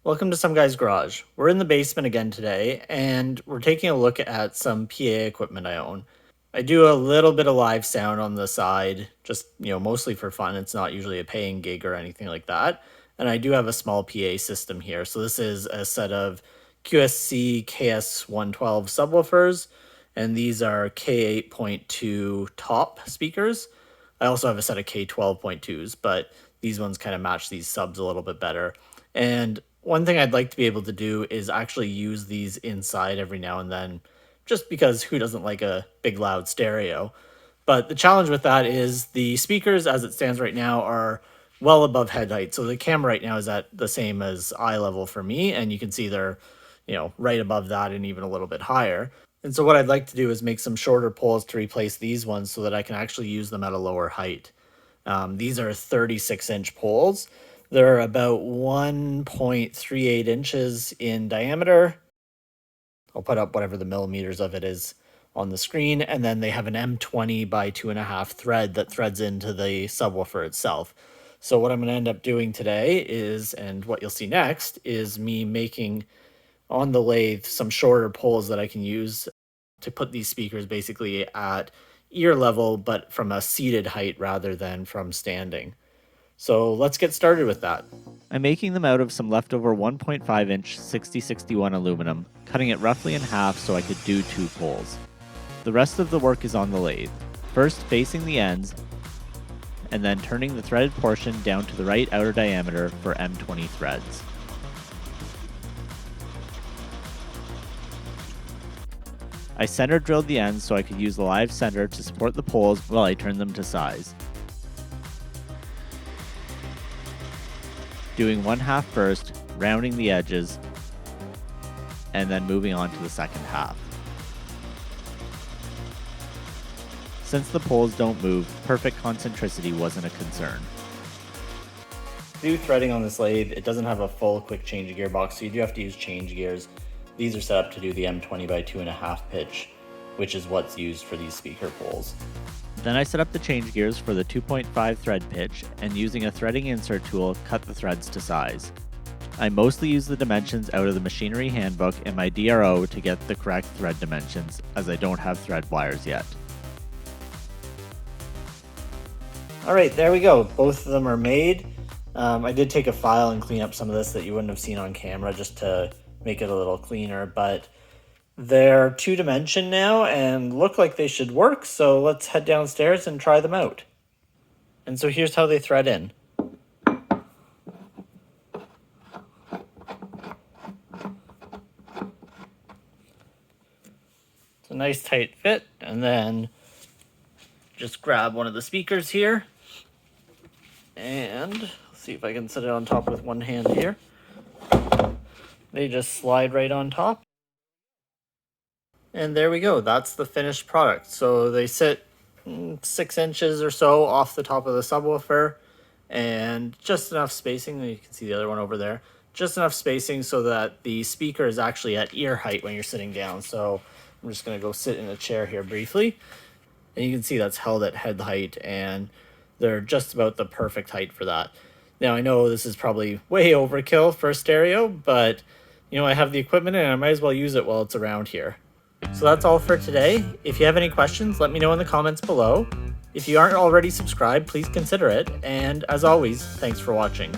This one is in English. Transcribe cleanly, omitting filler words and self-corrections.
Welcome to SomeGuy's Garage. We're in the basement again today, and we're taking a look at some PA equipment I own. I do a little bit of live sound on the side, just, mostly for fun. It's not usually a paying gig or anything like that. And I do have a small PA system here. So this is a set of QSC KS112 subwoofers, and these are K8.2 top speakers. I also have a set of K12.2s, but these ones kind of match these subs a little bit better. And one thing I'd like to be able to do is actually use these inside every now and then, just because who doesn't like a big loud stereo? But the challenge with that is the speakers, as it stands right now, are well above head height. So the camera right now is at the same as eye level for me, and you can see they're, right above that and even a little bit higher. And so what I'd like to do is make some shorter poles to replace these ones so that I can actually use them at a lower height. These are 36-inch poles. They're about 1.38 inches in diameter. I'll put up whatever the millimeters of it is on the screen. And then they have an M20 by 2.5 thread that threads into the subwoofer itself. So what I'm going to end up doing today is, and what you'll see next, is me making on the lathe some shorter poles that I can use to put these speakers basically at ear level, but from a seated height rather than from standing. So let's get started with that. I'm making them out of some leftover 1.5 inch 6061 aluminum, cutting it roughly in half so I could do 2 poles. The rest of the work is on the lathe, first facing the ends, and then turning the threaded portion down to the right outer diameter for M20 threads. I center drilled the ends so I could use the live center to support the poles while I turn them to size. Doing one half first, rounding the edges, and then moving on to the second half. Since the poles don't move, perfect concentricity wasn't a concern. To do threading on this lathe, it doesn't have a full quick change gearbox, so you do have to use change gears. These are set up to do the M20 by 2.5 pitch, which is what's used for these speaker poles. Then I set up the change gears for the 2.5 thread pitch, and using a threading insert tool, cut the threads to size. I mostly use the dimensions out of the machinery handbook and my DRO to get the correct thread dimensions, as I don't have thread wires yet. Alright, there we go. Both of them are made. I did take a file and clean up some of this that you wouldn't have seen on camera just to make it a little cleaner, but they're 2-dimension now and look like they should work, so let's head downstairs and try them out. And so here's how they thread in. It's a nice tight fit, and then just grab one of the speakers here, and let's see if I can set it on top with one hand here. They just slide right on top. And there we go, that's the finished product. So they sit 6 inches or so off the top of the subwoofer, and just enough spacing, you can see the other one over there, just enough spacing so that the speaker is actually at ear height when you're sitting down. So I'm just gonna go sit in a chair here briefly, and you can see that's held at head height, and they're just about the perfect height for that. Now I know this is probably way overkill for a stereo, but I have the equipment and I might as well use it while it's around here. So that's all for today. If you have any questions, let me know in the comments below. If you aren't already subscribed, please consider it. And as always, thanks for watching.